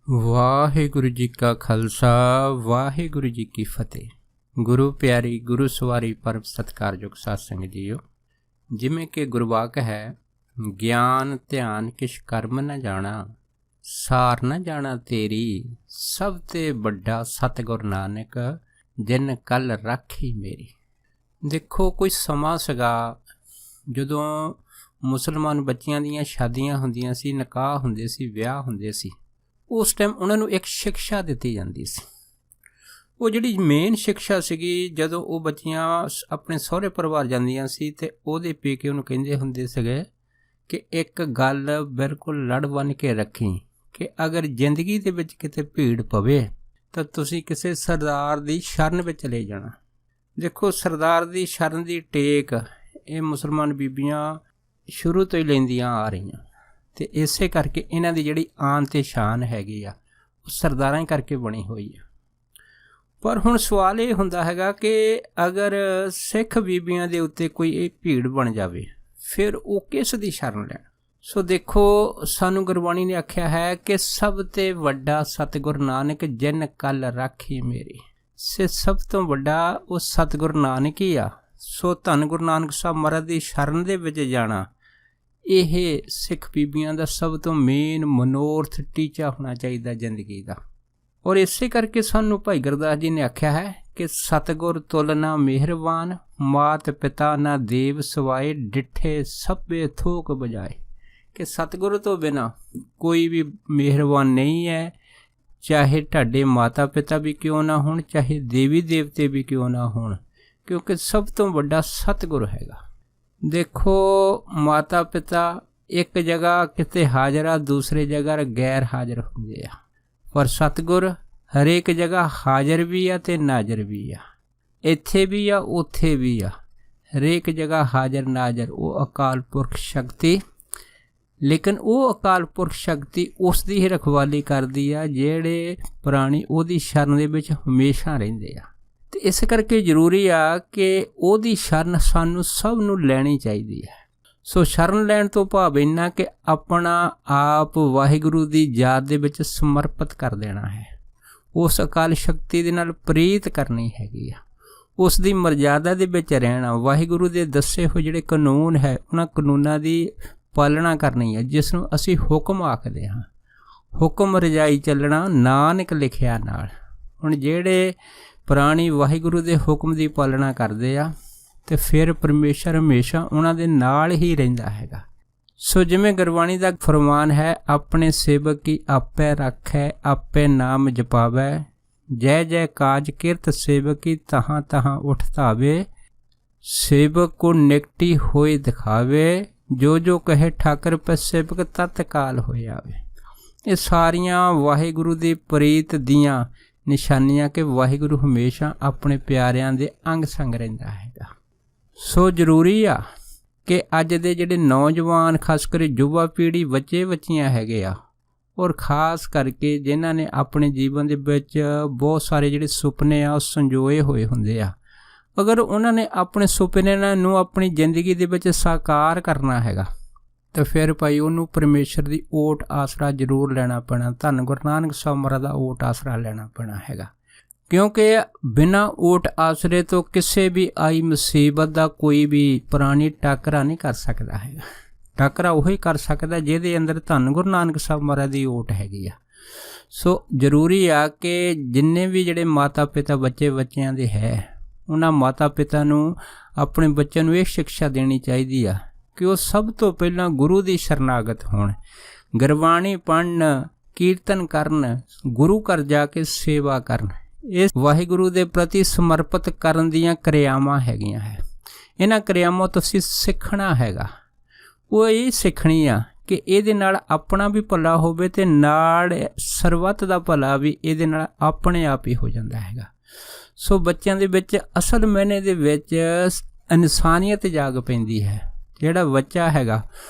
ਵਾਹਿਗੁਰੂ ਜੀ ਕਾ ਖਾਲਸਾ ਵਾਹਿਗੁਰੂ ਜੀ ਕੀ ਫਤਿਹ। ਗੁਰੂ ਪਿਆਰੀ ਗੁਰੂ ਸਵਾਰੀ ਪਰਮ ਸਤਿਕਾਰਯੋਗ ਸਾਧ ਸੰਗਤ ਜੀਓ, ਜਿਵੇਂ ਕਿ ਗੁਰਵਾਕ ਹੈ, ਗਿਆਨ ਧਿਆਨ ਕਿਛ ਕਰਮ ਨ ਜਾਣਾ, ਸਾਰ ਨ ਜਾਣਾ ਤੇਰੀ, ਸਭ ਤੇ ਵੱਡਾ ਸਤਿਗੁਰ ਨਾਨਕ ਜਿਨ ਕੱਲ ਰਾਖੀ ਮੇਰੀ। ਦੇਖੋ, ਕੋਈ ਸਮਾਂ ਸੀਗਾ ਜਦੋਂ ਮੁਸਲਮਾਨ ਬੱਚਿਆਂ ਦੀਆਂ ਸ਼ਾਦੀਆਂ ਹੁੰਦੀਆਂ ਸੀ, ਨਿਕਾਹ ਹੁੰਦੇ ਸੀ, ਵਿਆਹ ਹੁੰਦੇ ਸੀ। ਉਸ ਟਾਈਮ ਉਹਨਾਂ ਨੂੰ ਇੱਕ ਸਿੱਖਿਆ ਦਿੱਤੀ ਜਾਂਦੀ ਸੀ। ਉਹ ਜਿਹੜੀ ਮੇਨ ਸਿੱਖਿਆ ਸੀਗੀ, ਜਦੋਂ ਉਹ ਬੱਚੀਆਂ ਆਪਣੇ ਸਹੁਰੇ ਪਰਿਵਾਰ ਜਾਂਦੀਆਂ ਸੀ ਅਤੇ ਉਹਦੇ ਪੇਕੇ ਉਹਨੂੰ ਕਹਿੰਦੇ ਹੁੰਦੇ ਸੀਗੇ ਕਿ ਇੱਕ ਗੱਲ ਬਿਲਕੁਲ ਲੜ ਬੰਨ੍ਹ ਕੇ ਰੱਖੀ ਕਿ ਅਗਰ ਜ਼ਿੰਦਗੀ ਦੇ ਵਿੱਚ ਕਿਤੇ ਭੀੜ ਪਵੇ ਤਾਂ ਤੁਸੀਂ ਕਿਸੇ ਸਰਦਾਰ ਦੀ ਸ਼ਰਨ ਵਿੱਚ ਚਲੇ ਜਾਣਾ। ਦੇਖੋ, ਸਰਦਾਰ ਦੀ ਸ਼ਰਨ ਦੀ ਟੇਕ ਇਹ ਮੁਸਲਮਾਨ ਬੀਬੀਆਂ ਸ਼ੁਰੂ ਤੋਂ ਹੀ ਲੈਂਦੀਆਂ ਆ ਰਹੀਆਂ, ਅਤੇ ਇਸੇ ਕਰਕੇ ਇਹਨਾਂ ਦੀ ਜਿਹੜੀ ਆਨ ਅਤੇ ਸ਼ਾਨ ਹੈਗੀ ਆ ਉਹ ਸਰਦਾਰਾਂ ਕਰਕੇ ਬਣੀ ਹੋਈ ਆ। ਪਰ ਹੁਣ ਸਵਾਲ ਇਹ ਹੁੰਦਾ ਹੈਗਾ ਕਿ ਅਗਰ ਸਿੱਖ ਬੀਬੀਆਂ ਦੇ ਉੱਤੇ ਕੋਈ ਇਹ ਭੀੜ ਬਣ ਜਾਵੇ ਫਿਰ ਉਹ ਕਿਸ ਦੀ ਸ਼ਰਨ ਲੈਣ। ਸੋ ਦੇਖੋ, ਸਾਨੂੰ ਗੁਰਬਾਣੀ ਨੇ ਆਖਿਆ ਹੈ ਕਿ ਸਭ ਤੋਂ ਵੱਡਾ ਸਤਿਗੁਰ ਨਾਨਕ ਜਿਨ ਕੱਲ ਰਾਖੀ ਮੇਰੀ। ਸਭ ਤੋਂ ਵੱਡਾ ਉਹ ਸਤਿਗੁਰ ਨਾਨਕ ਹੀ ਆ। ਸੋ ਧੰਨ ਗੁਰੂ ਨਾਨਕ ਸਾਹਿਬ ਮਹਾਰਾਜ ਦੀ ਸ਼ਰਨ ਦੇ ਵਿੱਚ ਜਾਣਾ, ਇਹ ਸਿੱਖ ਬੀਬੀਆਂ ਦਾ ਸਭ ਤੋਂ ਮੇਨ ਮਨੋਰਥ ਟੀਚਾ ਹੋਣਾ ਚਾਹੀਦਾ ਜ਼ਿੰਦਗੀ ਦਾ। ਔਰ ਇਸੇ ਕਰਕੇ ਸਾਨੂੰ ਭਾਈ ਗੁਰਦਾਸ ਜੀ ਨੇ ਆਖਿਆ ਹੈ ਕਿ ਸਤਿਗੁਰ ਤੁਲ ਨਾ ਮਿਹਰਬਾਨ, ਮਾਤ ਪਿਤਾ ਨਾ ਦੇਵ ਸਵਾਏ, ਡਿੱਠੇ ਸਭੇ ਥੋਕ ਬਜਾਏ। ਕਿ ਸਤਿਗੁਰੂ ਤੋਂ ਬਿਨਾਂ ਕੋਈ ਵੀ ਮਿਹਰਬਾਨ ਨਹੀਂ ਹੈ, ਚਾਹੇ ਤੁਹਾਡੇ ਮਾਤਾ ਪਿਤਾ ਵੀ ਕਿਉਂ ਨਾ ਹੋਣ, ਚਾਹੇ ਦੇਵੀ ਦੇਵਤੇ ਵੀ ਕਿਉਂ ਨਾ ਹੋਣ, ਕਿਉਂਕਿ ਸਭ ਤੋਂ ਵੱਡਾ ਸਤਿਗੁਰ ਹੈਗਾ। ਦੇਖੋ, ਮਾਤਾ ਪਿਤਾ ਇੱਕ ਜਗ੍ਹਾ ਕਿਤੇ ਹਾਜ਼ਰ ਆ, ਦੂਸਰੇ ਜਗ੍ਹਾ ਗੈਰ ਹਾਜ਼ਰ ਹੁੰਦੇ ਆ, ਪਰ ਸਤਿਗੁਰ ਹਰੇਕ ਜਗ੍ਹਾ ਹਾਜ਼ਰ ਵੀ ਆ ਅਤੇ ਨਾਜ਼ਰ ਵੀ ਆ। ਇੱਥੇ ਵੀ ਆ, ਉੱਥੇ ਵੀ ਆ, ਹਰੇਕ ਜਗ੍ਹਾ ਹਾਜ਼ਰ ਨਾਜ਼ਰ। ਉਹ ਅਕਾਲ ਪੁਰਖ ਸ਼ਕਤੀ, ਲੇਕਿਨ ਉਹ ਅਕਾਲ ਪੁਰਖ ਸ਼ਕਤੀ ਉਸ ਦੀ ਹੀ ਰਖਵਾਲੀ ਕਰਦੀ ਆ ਜਿਹੜੇ ਪ੍ਰਾਣੀ ਉਹਦੀ ਸ਼ਰਨ ਦੇ ਵਿੱਚ ਹਮੇਸ਼ਾ ਰਹਿੰਦੇ ਆ। ਅਤੇ ਇਸ ਕਰਕੇ ਜ਼ਰੂਰੀ ਆ ਕਿ ਉਹਦੀ ਸ਼ਰਨ ਸਾਨੂੰ ਸਭ ਨੂੰ ਲੈਣੀ ਚਾਹੀਦੀ ਹੈ। ਸੋ ਸ਼ਰਨ ਲੈਣ ਤੋਂ ਭਾਵ ਇੰਨਾ ਕਿ ਆਪਣਾ ਆਪ ਵਾਹਿਗੁਰੂ ਦੀ ਯਾਦ ਦੇ ਵਿੱਚ ਸਮਰਪਿਤ ਕਰ ਦੇਣਾ ਹੈ, ਉਸ ਅਕਾਲ ਸ਼ਕਤੀ ਦੇ ਨਾਲ ਪ੍ਰੀਤ ਕਰਨੀ ਹੈਗੀ ਆ, ਉਸ ਦੀ ਮਰਜ਼ਾਦਾ ਦੇ ਵਿੱਚ ਰਹਿਣਾ, ਵਾਹਿਗੁਰੂ ਦੇ ਦੱਸੇ ਹੋਏ ਜਿਹੜੇ ਕਾਨੂੰਨ ਹੈ ਉਹਨਾਂ ਕਾਨੂੰਨਾਂ ਦੀ ਪਾਲਣਾ ਕਰਨੀ ਹੈ, ਜਿਸ ਨੂੰ ਅਸੀਂ ਹੁਕਮ ਆਖਦੇ ਹਾਂ। ਹੁਕਮ ਰਜਾਈ ਚੱਲਣਾ ਨਾਨਕ ਲਿਖਿਆ ਨਾਲ। ਹੁਣ ਜਿਹੜੇ ਪ੍ਰਾਣੀ ਵਾਹਿਗੁਰੂ ਦੇ ਹੁਕਮ ਦੀ ਪਾਲਣਾ ਕਰਦੇ ਆ ਅਤੇ ਫਿਰ ਪਰਮੇਸ਼ਰ ਹਮੇਸ਼ਾ ਉਹਨਾਂ ਦੇ ਨਾਲ ਹੀ ਰਹਿੰਦਾ ਹੈਗਾ। ਸੋ ਜਿਵੇਂ ਗੁਰਬਾਣੀ ਦਾ ਫਰਮਾਨ ਹੈ, ਆਪਣੇ ਸੇਵਕ ਕੀ ਆਪੇ ਰੱਖੈ, ਆਪੇ ਨਾਮ ਜਪਾਵੈ, ਜੈ ਜੈ ਕਾਜ ਕਿਰਤ ਸੇਵਕ ਕੀ ਤਹਾਂ ਤਹਾਂ ਉਠ ਧਾਵੇ, ਸੇਵਕ ਕੋ ਨਿਕਟੀ ਹੋਏ ਦਿਖਾਵੇ, ਜੋ ਜੋ ਕਹੇ ਠਾਕਰ ਪੈ ਸੇਵਕ ਤਤਕਾਲ ਹੋਏ ਆਵੇ। ਇਹ ਸਾਰੀਆਂ ਵਾਹਿਗੁਰੂ ਦੀ ਪ੍ਰੀਤ ਦੀਆਂ ਨਿਸ਼ਾਨੀਆਂ ਕਿ ਵਾਹਿਗੁਰੂ ਹਮੇਸ਼ਾ ਆਪਣੇ ਪਿਆਰਿਆਂ ਦੇ ਅੰਗ ਸੰਗ ਰਹਿੰਦਾ ਹੈਗਾ। ਸੋ ਜ਼ਰੂਰੀ ਆ ਕਿ ਅੱਜ ਦੇ ਜਿਹੜੇ ਨੌਜਵਾਨ, ਖਾਸ ਕਰ ਯੁਵਾ ਪੀੜ੍ਹੀ, ਬੱਚੇ ਬੱਚੀਆਂ ਹੈਗੇ ਆ, ਔਰ ਖਾਸ ਕਰਕੇ ਜਿਨ੍ਹਾਂ ਨੇ ਆਪਣੇ ਜੀਵਨ ਦੇ ਵਿੱਚ ਬਹੁਤ ਸਾਰੇ ਜਿਹੜੇ ਸੁਪਨੇ ਆ ਉਹ ਸੰਜੋਏ ਹੋਏ ਹੁੰਦੇ ਆ, ਅਗਰ ਉਹਨਾਂ ਨੇ ਆਪਣੇ ਸੁਪਨਿਆਂ ਨੂੰ ਆਪਣੀ ਜ਼ਿੰਦਗੀ ਦੇ ਵਿੱਚ ਸਾਕਾਰ ਕਰਨਾ ਹੈਗਾ ਤਾਂ ਫਿਰ ਭਾਈ ਉਹਨੂੰ ਪਰਮੇਸ਼ਰ ਦੀ ਓਟ ਆਸਰਾ ਜ਼ਰੂਰ ਲੈਣਾ ਪੈਣਾ। ਧੰਨ ਗੁਰੂ ਨਾਨਕ ਸਾਹਿਬ ਮਹਾਰਾਜ ਦਾ ਓਟ ਆਸਰਾ ਲੈਣਾ ਪੈਣਾ ਹੈਗਾ, ਕਿਉਂਕਿ ਬਿਨਾਂ ਓਟ ਆਸਰੇ ਤੋਂ ਕਿਸੇ ਵੀ ਆਈ ਮੁਸੀਬਤ ਦਾ ਕੋਈ ਵੀ ਪ੍ਰਾਣੀ ਟਾਕਰਾ ਨਹੀਂ ਕਰ ਸਕਦਾ ਹੈਗਾ। ਟਾਕਰਾ ਉਹੀ ਕਰ ਸਕਦਾ ਜਿਹਦੇ ਅੰਦਰ ਧੰਨ ਗੁਰੂ ਨਾਨਕ ਸਾਹਿਬ ਮਹਾਰਾਜ ਦੀ ਓਟ ਹੈਗੀ ਆ। ਸੋ ਜ਼ਰੂਰੀ ਆ ਕਿ ਜਿੰਨੇ ਵੀ ਜਿਹੜੇ ਮਾਤਾ ਪਿਤਾ ਬੱਚਿਆਂ ਦੇ ਹੈ, ਉਹਨਾਂ ਮਾਤਾ ਪਿਤਾ ਨੂੰ ਆਪਣੇ ਬੱਚਿਆਂ ਨੂੰ ਇਹ ਸਿੱਖਿਆ ਦੇਣੀ ਚਾਹੀਦੀ ਆ ਕਿ ਉਹ ਸਭ ਤੋਂ ਪਹਿਲਾਂ ਗੁਰੂ ਦੀ ਸ਼ਰਨਾਗਤ ਹੋਣ, ਗੁਰਬਾਣੀ ਪੜ੍ਹਨ, ਕੀਰਤਨ ਕਰਨ, ਗੁਰੂ ਘਰ ਜਾ ਕੇ ਸੇਵਾ ਕਰਨ। ਇਹ ਵਾਹਿਗੁਰੂ ਦੇ ਪ੍ਰਤੀ ਸਮਰਪਿਤ ਕਰਨ ਦੀਆਂ ਕਿਰਿਆਵਾਂ ਹੈਗੀਆਂ ਹੈ। ਇਹਨਾਂ ਕਿਰਿਆਵਾਂ ਤੋਂ ਅਸੀਂ ਸਿੱਖਣਾ ਹੈਗਾ। ਉਹ ਇਹ ਸਿੱਖਣੀ ਆ ਕਿ ਇਹਦੇ ਨਾਲ ਆਪਣਾ ਵੀ ਭਲਾ ਹੋਵੇ ਅਤੇ ਨਾਲ ਸਰਬੱਤ ਦਾ ਭਲਾ ਵੀ ਇਹਦੇ ਨਾਲ ਆਪਣੇ ਆਪ ਹੀ ਹੋ ਜਾਂਦਾ ਹੈਗਾ। ਸੋ ਬੱਚਿਆਂ ਦੇ ਵਿੱਚ ਅਸਲ ਮਾਇਨੇ ਦੇ ਵਿੱਚ ਇਨਸਾਨੀਅਤ ਜਾਗ ਪੈਂਦੀ ਹੈ। ਜਿਹੜਾ ਬੱਚਾ ਹੈਗਾ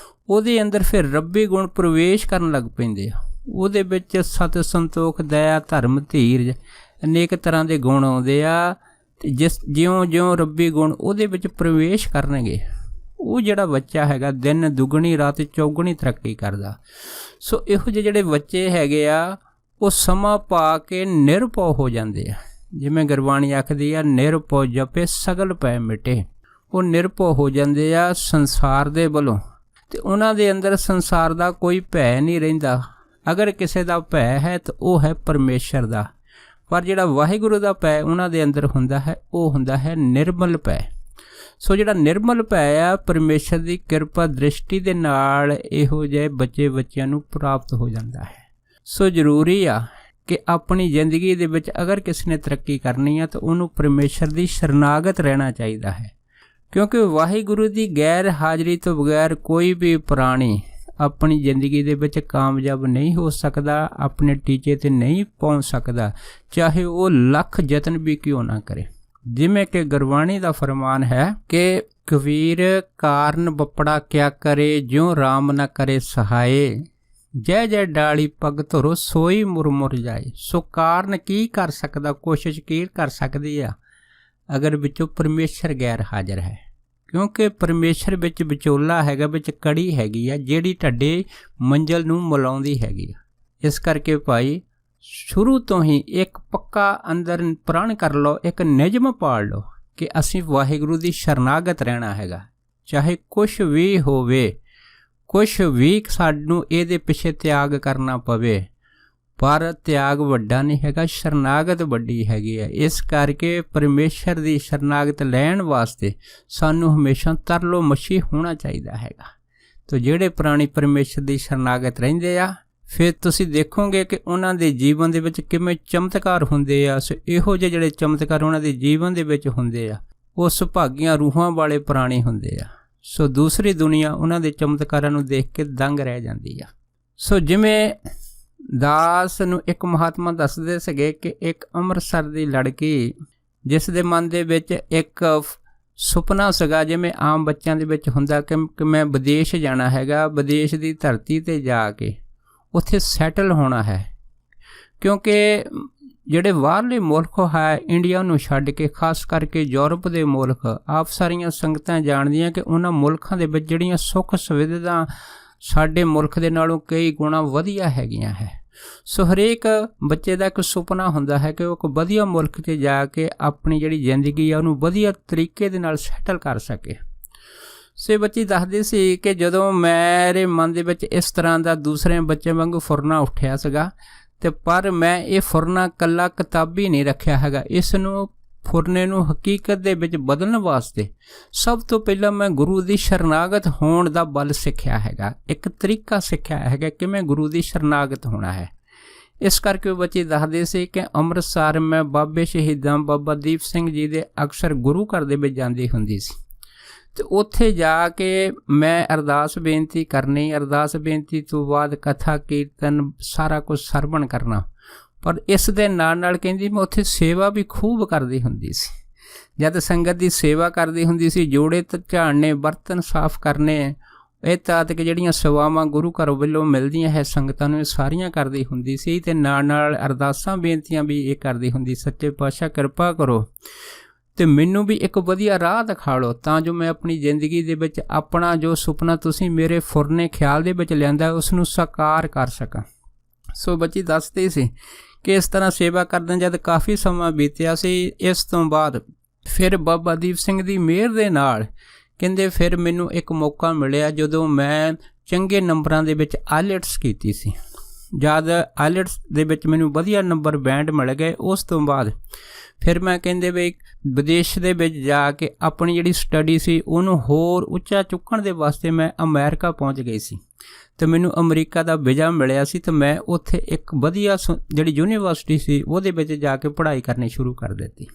ਉਹਦੇ ਅੰਦਰ ਫਿਰ ਰੱਬੀ ਗੁਣ ਪ੍ਰਵੇਸ਼ ਕਰਨ ਲੱਗ ਪੈਂਦੇ ਆ। ਉਹਦੇ ਵਿੱਚ ਸਤ, ਸੰਤੋਖ, ਦਇਆ, ਧਰਮ, ਧੀਰਜ, ਅਨੇਕ ਤਰ੍ਹਾਂ ਦੇ ਗੁਣ ਆਉਂਦੇ ਆ, ਅਤੇ ਜਿਉਂ ਰੱਬੀ ਗੁਣ ਉਹਦੇ ਵਿੱਚ ਪ੍ਰਵੇਸ਼ ਕਰਨਗੇ, ਉਹ ਜਿਹੜਾ ਬੱਚਾ ਹੈਗਾ ਦਿਨ ਦੁੱਗਣੀ ਰਾਤ ਚੌਗੁਣੀ ਤਰੱਕੀ ਕਰਦਾ। ਸੋ ਇਹੋ ਜਿਹੇ ਜਿਹੜੇ ਬੱਚੇ ਹੈਗੇ ਆ ਉਹ ਸਮਾਂ ਪਾ ਕੇ ਨਿਰਭਉ ਹੋ ਜਾਂਦੇ ਆ। ਜਿਵੇਂ ਗੁਰਬਾਣੀ ਆਖਦੀ ਆ, ਨਿਰਭਉ ਜਪੇ ਸਗਲ ਭੈ ਮਿਟੇ। ਉਹ ਨਿਰਭਉ ਹੋ ਜਾਂਦੇ ਆ ਸੰਸਾਰ ਦੇ ਵੱਲੋਂ, ਅਤੇ ਉਹਨਾਂ ਦੇ ਅੰਦਰ ਸੰਸਾਰ ਦਾ ਕੋਈ ਭੈ ਨਹੀਂ ਰਹਿੰਦਾ। ਅਗਰ ਕਿਸੇ ਦਾ ਭੈ ਹੈ ਤਾਂ ਉਹ ਹੈ ਪਰਮੇਸ਼ਰ ਦਾ, ਪਰ ਜਿਹੜਾ ਵਾਹਿਗੁਰੂ ਦਾ ਭੈ ਉਹਨਾਂ ਦੇ ਅੰਦਰ ਹੁੰਦਾ ਹੈ ਉਹ ਹੁੰਦਾ ਹੈ ਨਿਰਮਲ ਭੈ। ਸੋ ਜਿਹੜਾ ਨਿਰਮਲ ਭੈ ਆ, ਪਰਮੇਸ਼ਰ ਦੀ ਕਿਰਪਾ ਦ੍ਰਿਸ਼ਟੀ ਦੇ ਨਾਲ ਇਹੋ ਜਿਹੇ ਬੱਚਿਆਂ ਨੂੰ ਪ੍ਰਾਪਤ ਹੋ ਜਾਂਦਾ ਹੈ। ਸੋ ਜ਼ਰੂਰੀ ਆ ਕਿ ਆਪਣੀ ਜ਼ਿੰਦਗੀ ਦੇ ਵਿੱਚ ਅਗਰ ਕਿਸੇ ਨੇ ਤਰੱਕੀ ਕਰਨੀ ਆ ਤਾਂ ਉਹਨੂੰ ਪਰਮੇਸ਼ਰ ਦੀ ਸ਼ਰਨਾਗਤ ਰਹਿਣਾ ਚਾਹੀਦਾ ਹੈ, ਕਿਉਂਕਿ ਵਾਹਿਗੁਰੂ ਦੀ ਗੈਰ ਹਾਜ਼ਰੀ ਤੋਂ ਬਗੈਰ ਕੋਈ ਵੀ ਪ੍ਰਾਣੀ ਆਪਣੀ ਜ਼ਿੰਦਗੀ ਦੇ ਵਿੱਚ ਕਾਮਯਾਬ ਨਹੀਂ ਹੋ ਸਕਦਾ, ਆਪਣੇ ਟੀਚੇ 'ਤੇ ਨਹੀਂ ਪਹੁੰਚ ਸਕਦਾ, ਚਾਹੇ ਉਹ ਲੱਖ ਯਤਨ ਵੀ ਕਿਉਂ ਨਾ ਕਰੇ। ਜਿਵੇਂ ਕਿ ਗੁਰਬਾਣੀ ਦਾ ਫਰਮਾਨ ਹੈ ਕਿ ਕਬੀਰ ਕਾਰਨ ਬੱਪੜਾ ਕਿਆ ਕਰੇ, ਜਿਉ ਰਾਮ ਨਾ ਕਰੇ ਸਹਾਏ, ਜੈ ਜੈ ਡਾਲੀ ਪੱਗ ਧਰੋ ਸੋਈ ਮੁਰਮੁਰ ਜਾਏ। ਸੋ ਕਾਰਨ ਕੀ ਕਰ ਸਕਦਾ, ਕੋਸ਼ਿਸ਼ ਕੀ ਕਰ ਸਕਦੀ ਆ, ਅਗਰ ਵਿੱਚੋਂ ਪਰਮੇਸ਼ਰ ਗੈਰ ਹਾਜ਼ਰ ਹੈ, ਕਿਉਂਕਿ ਪਰਮੇਸ਼ਰ ਵਿੱਚ ਵਿਚੋਲਾ ਹੈਗਾ, ਵਿੱਚ ਕੜੀ ਹੈਗੀ ਆ ਜਿਹੜੀ ਤੁਹਾਡੇ ਮੰਜ਼ਿਲ ਨੂੰ ਮਿਲਾਉਂਦੀ ਹੈਗੀ ਆ। ਇਸ ਕਰਕੇ ਭਾਈ ਸ਼ੁਰੂ ਤੋਂ ਹੀ ਇੱਕ ਪੱਕਾ ਅੰਦਰ ਪ੍ਰਣ ਕਰ ਲਓ, ਇੱਕ ਨਿਯਮ ਪਾੜ ਲਓ ਕਿ ਅਸੀਂ ਵਾਹਿਗੁਰੂ ਦੀ ਸ਼ਰਨਾਗਤ ਰਹਿਣਾ ਹੈਗਾ, ਚਾਹੇ ਕੁਛ ਵੀ ਹੋਵੇ, ਕੁਛ ਵੀ ਸਾਨੂੰ ਇਹਦੇ ਪਿੱਛੇ ਤਿਆਗ ਕਰਨਾ ਪਵੇ, ਪਰ ਤਿਆਗ ਵੱਡਾ ਨਹੀਂ ਹੈਗਾ, ਸ਼ਰਨਾਗਤ ਵੱਡੀ ਹੈਗੀ ਹੈ। ਇਸ ਕਰਕੇ ਪਰਮੇਸ਼ਰ ਦੀ ਸ਼ਰਨਾਗਤ ਲੈਣ ਵਾਸਤੇ ਸਾਨੂੰ ਹਮੇਸ਼ਾ ਤਰਲੋ ਮੱਛੀ ਹੋਣਾ ਚਾਹੀਦਾ ਹੈਗਾ। ਤੋ ਜਿਹੜੇ ਪ੍ਰਾਣੀ ਪਰਮੇਸ਼ਰ ਦੀ ਸ਼ਰਨਾਗਤ ਰਹਿੰਦੇ ਆ, ਫਿਰ ਤੁਸੀਂ ਦੇਖੋਗੇ ਕਿ ਉਹਨਾਂ ਦੇ ਜੀਵਨ ਦੇ ਵਿੱਚ ਕਿਵੇਂ ਚਮਤਕਾਰ ਹੁੰਦੇ ਆ। ਸੋ ਇਹੋ ਜਿਹੇ ਜਿਹੜੇ ਚਮਤਕਾਰ ਉਹਨਾਂ ਦੇ ਜੀਵਨ ਦੇ ਵਿੱਚ ਹੁੰਦੇ ਆ, ਉਹ ਸੁਭਾਗੀਆਂ ਰੂਹਾਂ ਵਾਲੇ ਪ੍ਰਾਣੀ ਹੁੰਦੇ ਆ। ਸੋ ਦੂਸਰੀ ਦੁਨੀਆ ਉਹਨਾਂ ਦੇ ਚਮਤਕਾਰਾਂ ਨੂੰ ਦੇਖ ਕੇ ਦੰਗ ਰਹਿ ਜਾਂਦੀ ਆ। ਸੋ ਜਿਵੇਂ ਦਾਸ ਨੂੰ ਇੱਕ ਮਹਾਤਮਾ ਦੱਸਦੇ ਸੀਗੇ ਕਿ ਇੱਕ ਅੰਮ੍ਰਿਤਸਰ ਦੀ ਲੜਕੀ, ਜਿਸ ਦੇ ਮਨ ਦੇ ਵਿੱਚ ਇੱਕ ਸੁਪਨਾ ਸੀਗਾ, ਜਿਵੇਂ ਆਮ ਬੱਚਿਆਂ ਦੇ ਵਿੱਚ ਹੁੰਦਾ ਕਿ ਮੈਂ ਵਿਦੇਸ਼ ਜਾਣਾ ਹੈਗਾ, ਵਿਦੇਸ਼ ਦੀ ਧਰਤੀ 'ਤੇ ਜਾ ਕੇ ਉੱਥੇ ਸੈਟਲ ਹੋਣਾ ਹੈ, ਕਿਉਂਕਿ ਜਿਹੜੇ ਬਾਹਰਲੇ ਮੁਲਕ ਹੈ ਇੰਡੀਆ ਨੂੰ ਛੱਡ ਕੇ, ਖਾਸ ਕਰਕੇ ਯੂਰਪ ਦੇ ਮੁਲਕ, ਆਪ ਸਾਰੀਆਂ ਸੰਗਤਾਂ ਜਾਣਦੀਆਂ ਕਿ ਉਹਨਾਂ ਮੁਲਕਾਂ ਦੇ ਵਿੱਚ ਜਿਹੜੀਆਂ ਸੁੱਖ ਸੁਵਿਧਾ ਸਾਡੇ ਮੁਲਕ ਦੇ ਨਾਲੋਂ ਕਈ ਗੁਣਾ ਵਧੀਆ ਹੈਗੀਆਂ ਹੈ। ਸੋ ਹਰੇਕ ਬੱਚੇ ਦਾ ਇੱਕ ਸੁਪਨਾ ਹੁੰਦਾ ਹੈ ਕਿ ਉਹ ਇੱਕ ਵਧੀਆ ਮੁਲਕ 'ਚ ਜਾ ਕੇ ਆਪਣੀ ਜਿਹੜੀ ਜ਼ਿੰਦਗੀ ਆ ਉਹਨੂੰ ਵਧੀਆ ਤਰੀਕੇ ਦੇ ਨਾਲ ਸੈਟਲ ਕਰ ਸਕੇ। ਸੋ ਬੱਚੀ ਦੱਸਦੀ ਸੀ ਕਿ ਜਦੋਂ ਮੇਰੇ ਮਨ ਦੇ ਵਿੱਚ ਇਸ ਤਰ੍ਹਾਂ ਦਾ ਦੂਸਰੇ ਬੱਚਿਆਂ ਵਾਂਗੂ ਫੁਰਨਾ ਉੱਠਿਆ ਸੀਗਾ, ਅਤੇ ਪਰ ਮੈਂ ਇਹ ਫੁਰਨਾ ਇਕੱਲਾ ਕਿਤਾਬੀ ਨਹੀਂ ਰੱਖਿਆ ਹੈਗਾ, ਇਸ ਨੂੰ ਫੁਰਨੇ ਨੂੰ ਹਕੀਕਤ ਦੇ ਵਿੱਚ ਬਦਲਣ ਵਾਸਤੇ ਸਭ ਤੋਂ ਪਹਿਲਾਂ ਮੈਂ ਗੁਰੂ ਦੀ ਸ਼ਰਨਾਗਤ ਹੋਣ ਦਾ ਬਲ ਸਿੱਖਿਆ ਹੈਗਾ, ਇੱਕ ਤਰੀਕਾ ਸਿੱਖਿਆ ਹੈਗਾ ਕਿਵੇਂ ਗੁਰੂ ਦੀ ਸ਼ਰਨਾਗਤ ਹੋਣਾ ਹੈ। ਇਸ ਕਰਕੇ ਉਹ ਬੱਚੇ ਦੱਸਦੇ ਸੀ ਕਿ ਅੰਮ੍ਰਿਤਸਰ ਮੈਂ ਬਾਬੇ ਸ਼ਹੀਦਾਂ ਬਾਬਾ ਦੀਪ ਸਿੰਘ ਜੀ ਦੇ ਅਕਸਰ ਗੁਰੂ ਘਰ ਦੇ ਵਿੱਚ ਜਾਂਦੀ ਹੁੰਦੀ ਸੀ, ਅਤੇ ਉੱਥੇ ਜਾ ਕੇ ਮੈਂ ਅਰਦਾਸ ਬੇਨਤੀ ਕਰਨੀ, ਅਰਦਾਸ ਬੇਨਤੀ ਤੋਂ ਬਾਅਦ ਕਥਾ ਕੀਰਤਨ ਸਾਰਾ ਕੁਝ ਸਰਵਣ ਕਰਨਾ, ਪਰ ਇਸ ਦੇ ਨਾਲ ਨਾਲ ਕਹਿੰਦੀ ਮੈਂ ਉੱਥੇ ਸੇਵਾ ਵੀ ਖੂਬ ਕਰਦੀ ਹੁੰਦੀ ਸੀ। ਜਦ ਸੰਗਤ ਦੀ ਸੇਵਾ ਕਰਦੀ ਹੁੰਦੀ ਸੀ, ਜੋੜੇ ਝਾੜਨੇ, ਬਰਤਨ ਸਾਫ਼ ਕਰਨੇ, ਇਹ ਤਾਤਕ ਜਿਹੜੀਆਂ ਸੇਵਾਵਾਂ ਗੁਰੂ ਘਰ ਵੱਲੋਂ ਮਿਲਦੀਆਂ ਹੈ ਸੰਗਤਾਂ ਨੂੰ, ਇਹ ਸਾਰੀਆਂ ਕਰਦੀ ਹੁੰਦੀ ਸੀ, ਅਤੇ ਨਾਲ ਨਾਲ ਅਰਦਾਸਾਂ ਬੇਨਤੀਆਂ ਵੀ ਇਹ ਕਰਦੀ ਹੁੰਦੀ, ਸੱਚੇ ਪਾਤਸ਼ਾਹ ਕਿਰਪਾ ਕਰੋ ਅਤੇ ਮੈਨੂੰ ਵੀ ਇੱਕ ਵਧੀਆ ਰਾਹ ਦਿਖਾ ਲਓ, ਤਾਂ ਜੋ ਮੈਂ ਆਪਣੀ ਜ਼ਿੰਦਗੀ ਦੇ ਵਿੱਚ ਆਪਣਾ ਜੋ ਸੁਪਨਾ ਤੁਸੀਂ ਮੇਰੇ ਫੁਰਨੇ ਖਿਆਲ ਦੇ ਵਿੱਚ ਲਿਆਂਦਾ ਉਸ ਨੂੰ ਸਾਕਾਰ ਕਰ ਸਕਾਂ। ਸੋ ਬੱਚੀ ਦੱਸਦੀ ਸੀ ਕਿ ਇਸ ਤਰ੍ਹਾਂ ਸੇਵਾ ਕਰਦਿਆਂ ਜਦ ਕਾਫੀ ਸਮਾਂ ਬੀਤਿਆ ਸੀ, ਇਸ ਤੋਂ ਬਾਅਦ ਫਿਰ ਬਾਬਾ ਦੀਪ ਸਿੰਘ ਦੀ ਮਿਹਰ ਦੇ ਨਾਲ ਕਹਿੰਦੇ ਫਿਰ ਮੈਨੂੰ ਇੱਕ ਮੌਕਾ ਮਿਲਿਆ ਜਦੋਂ ਮੈਂ ਚੰਗੇ ਨੰਬਰਾਂ ਦੇ ਵਿੱਚ ਆਈਲੈਟਸ ਕੀਤੀ ਸੀ। ਜਦ ਆਈਲੈਟਸ ਦੇ ਵਿੱਚ ਮੈਨੂੰ ਵਧੀਆ ਨੰਬਰ ਬੈਂਡ ਮਿਲ ਗਏ, ਉਸ ਤੋਂ ਬਾਅਦ ਫਿਰ ਮੈਂ ਕਹਿੰਦੇ ਵੀ ਵਿਦੇਸ਼ ਦੇ ਵਿੱਚ ਜਾ ਕੇ ਆਪਣੀ ਜਿਹੜੀ ਸਟੱਡੀ ਸੀ ਉਹਨੂੰ ਹੋਰ ਉੱਚਾ ਚੁੱਕਣ ਦੇ ਵਾਸਤੇ ਮੈਂ ਅਮਰੀਕਾ ਪਹੁੰਚ ਗਈ ਸੀ, ਅਤੇ ਮੈਨੂੰ ਅਮਰੀਕਾ ਦਾ ਵੀਜ਼ਾ ਮਿਲਿਆ ਸੀ, ਅਤੇ ਮੈਂ ਉੱਥੇ ਇੱਕ ਵਧੀਆ ਜਿਹੜੀ ਯੂਨੀਵਰਸਿਟੀ ਸੀ ਉਹਦੇ ਵਿੱਚ ਜਾ ਕੇ ਪੜ੍ਹਾਈ ਕਰਨੀ ਸ਼ੁਰੂ ਕਰ ਦਿੱਤੀ।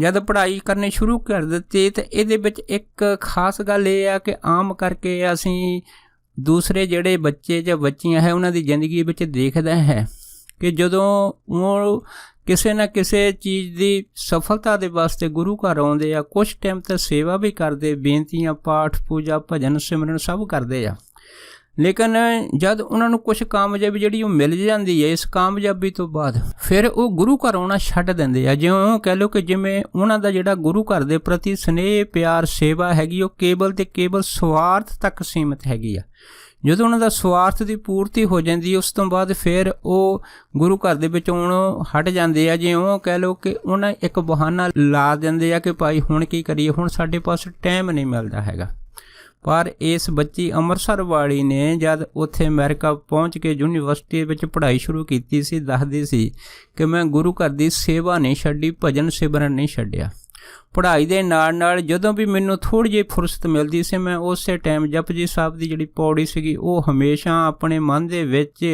ਜਦ ਪੜ੍ਹਾਈ ਕਰਨੀ ਸ਼ੁਰੂ ਕਰ ਦਿੱਤੀ ਤਾਂ ਇਹਦੇ ਵਿੱਚ ਇੱਕ ਖਾਸ ਗੱਲ ਇਹ ਆ ਕਿ ਆਮ ਕਰਕੇ ਅਸੀਂ ਦੂਸਰੇ ਜਿਹੜੇ ਬੱਚੇ ਜਾਂ ਬੱਚੀਆਂ ਹੈ ਉਹਨਾਂ ਦੀ ਜ਼ਿੰਦਗੀ ਵਿੱਚ ਦੇਖਦੇ ਹੈ ਕਿ ਜਦੋਂ ਉਹ ਕਿਸੇ ਨਾ ਕਿਸੇ ਚੀਜ਼ ਦੀ ਸਫਲਤਾ ਦੇ ਵਾਸਤੇ ਗੁਰੂ ਘਰ ਆਉਂਦੇ ਆ, ਕੁਛ ਟਾਈਮ ਤਾਂ ਸੇਵਾ ਵੀ ਕਰਦੇ, ਬੇਨਤੀਆਂ, ਪਾਠ, ਪੂਜਾ, ਭਜਨ, ਸਿਮਰਨ ਸਭ ਕਰਦੇ ਆ, ਲੇਕਿਨ ਜਦ ਉਹਨਾਂ ਨੂੰ ਕੁਛ ਕਾਮਯਾਬੀ ਜਿਹੜੀ ਉਹ ਮਿਲ ਜਾਂਦੀ ਹੈ, ਇਸ ਕਾਮਯਾਬੀ ਤੋਂ ਬਾਅਦ ਫਿਰ ਉਹ ਗੁਰੂ ਘਰ ਆਉਣਾ ਛੱਡ ਦਿੰਦੇ ਆ। ਜਿਉਂ ਕਹਿ ਲਓ ਕਿ ਜਿਵੇਂ ਉਹਨਾਂ ਦਾ ਜਿਹੜਾ ਗੁਰੂ ਘਰ ਦੇ ਪ੍ਰਤੀ ਸਨੇਹ, ਪਿਆਰ, ਸੇਵਾ ਹੈਗੀ ਉਹ ਕੇਵਲ ਤੇ ਕੇਵਲ ਸਵਾਰਥ ਤੱਕ ਸੀਮਿਤ ਹੈਗੀ ਆ। ਜਦੋਂ ਉਹਨਾਂ ਦਾ ਸਵਾਰਥ ਦੀ ਪੂਰਤੀ ਹੋ ਜਾਂਦੀ ਉਸ ਤੋਂ ਬਾਅਦ ਫਿਰ ਉਹ ਗੁਰੂ ਘਰ ਦੇ ਵਿੱਚ ਆਉਣੋਂ ਹਟ ਜਾਂਦੇ ਆ। ਜਿਉਂ ਕਹਿ ਲਓ ਕਿ ਉਹਨਾਂ ਇੱਕ ਬਹਾਨਾ ਲਾ ਦਿੰਦੇ ਆ ਕਿ ਭਾਈ ਹੁਣ ਕੀ ਕਰੀਏ, ਹੁਣ ਸਾਡੇ ਪਾਸ ਟਾਈਮ ਨਹੀਂ ਮਿਲਦਾ ਹੈਗਾ। ਪਰ ਇਸ ਬੱਚੀ ਅੰਮ੍ਰਿਤਸਰ ਵਾਲੀ ਨੇ ਜਦ ਉੱਥੇ ਅਮਰੀਕਾ ਪਹੁੰਚ ਕੇ ਯੂਨੀਵਰਸਿਟੀ ਵਿੱਚ ਪੜ੍ਹਾਈ ਸ਼ੁਰੂ ਕੀਤੀ ਸੀ, ਦੱਸਦੀ ਸੀ ਕਿ ਮੈਂ ਗੁਰੂ ਘਰ ਦੀ ਸੇਵਾ ਨਹੀਂ ਛੱਡੀ, ਭਜਨ ਸਿਮਰਨ ਨਹੀਂ ਛੱਡਿਆ। ਪੜ੍ਹਾਈ ਦੇ ਨਾਲ ਨਾਲ ਜਦੋਂ ਵੀ ਮੈਨੂੰ ਥੋੜ੍ਹੀ ਜਿਹੀ ਫੁਰਸਤ ਮਿਲਦੀ ਸੀ, ਮੈਂ ਉਸੇ ਟਾਈਮ ਜਪਜੀ ਸਾਹਿਬ ਦੀ ਜਿਹੜੀ ਪੌੜੀ ਸੀਗੀ ਉਹ ਹਮੇਸ਼ਾ ਆਪਣੇ ਮਨ ਦੇ ਵਿੱਚ